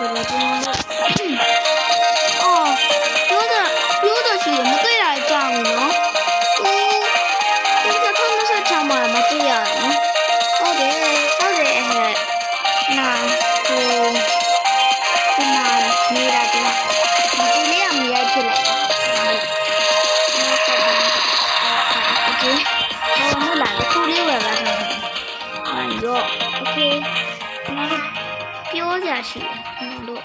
ဆိုတော့ကျွန်တော်အော်ပြောတော့ရှိတယ်မတွေ့ရကြဘူးနော်ဒီ2026မှာမတွေ့ရနော်ဟုတ်တယ်နာဟိုဒီမှာနေတာဒီလေးကမရိုက်ဖြစ်လိုက်โอเคဟိုမလာခုလေးဝယ်လာတာအဲ့တော့โอเคကျွန်တော်ပြောကြရှိတယ်ကျွန်တော်တို့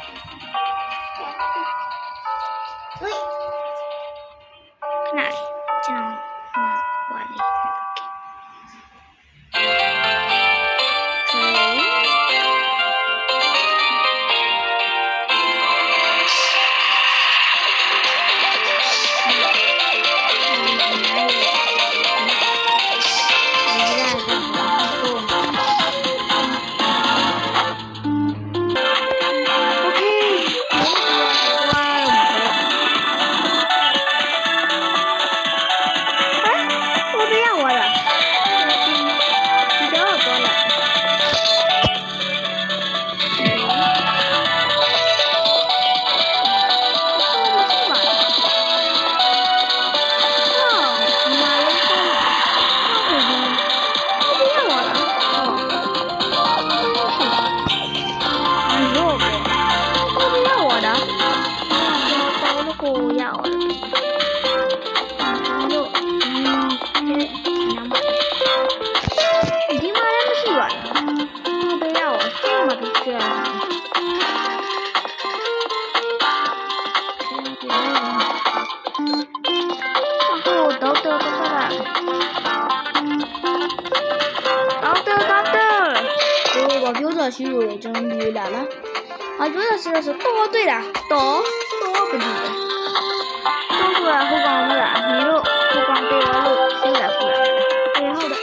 ဝိတ်ခဏကျွန်တော်ဟိုလေးပြောတော့ရှိလို့ကျွန်တော်ရေးလာလား။ပြောတော့ဆိုတော့တွေ့တာတော့ဘယ်လိုလဲ။တော့ဆိုတာဟိုကောင်မလား။ညီတို့ဟိုကောင်တွေ့တော့လို့ရှိလာဖူးလား။ဟုတ်တယ်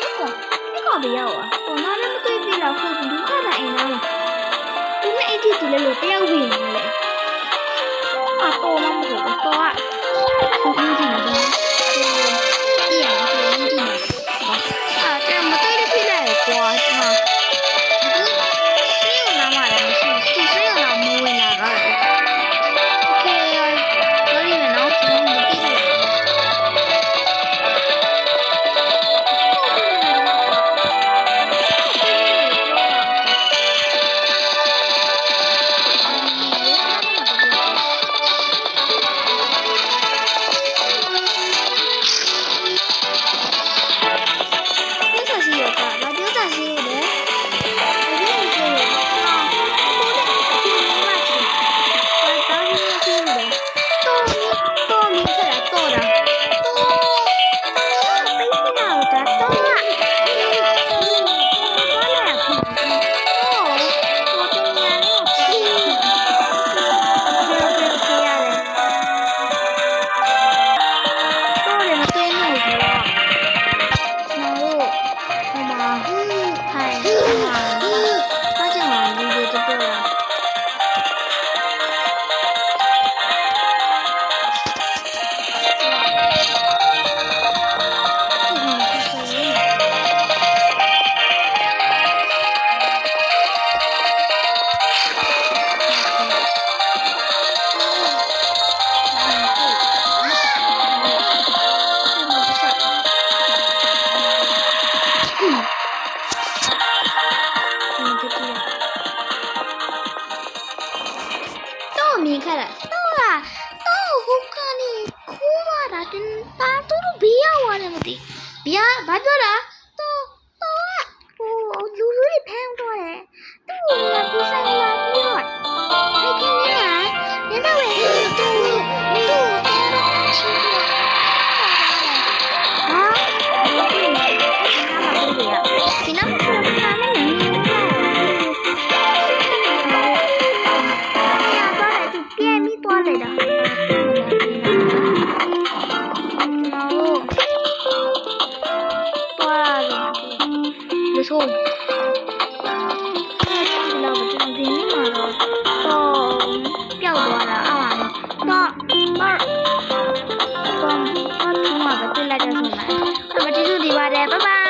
အကောင်ဘေးရောက်อ่ะ။ဟိုနားလည်းမတွေ့ပြီလားခုဒုက္ခလာအိမ်လား။ဒီနေ့အတီတူလည်းလို့တယောက်ဝင်နေလေ။တော့မမဟုတ်ဘူး။တော့ဟိုဦးကြီးနေတယ်။ဒီရဟိုဦးကြီးနေတယ်။ကျွန်တော်မတွေ့တဲ့ဖြစ်လိုက်ကွာကျွန်တော်မြင်ခဲ့တယ်တော့ဟိုကနေခိုးလာတာတင်ပါတော့ဘေးရောက်သွားတယ်မသိဘေးဘာပြောတာတော့ဟိုလူတွေဖမ်းသွားတယ်သူ့ကပူဆိုင်လာပြီးတော့ဖိုက်ခင်းနေတာနင်တော့ဝယ်သူချင်းဟာဒီနောက်ဆုံးမှာလည်းမင်းသွားလိုက်တာမဆိုးဒီလောက်ကျွန်တော်ဒီနေ့မှာတော့ပျောက်သွားတာအားတော့ထူမှာပဲပြလိုက်တဲ့ဆုံးလိုက်အမတီးစုဒီပါတယ်ဘိုင်ဘိုင်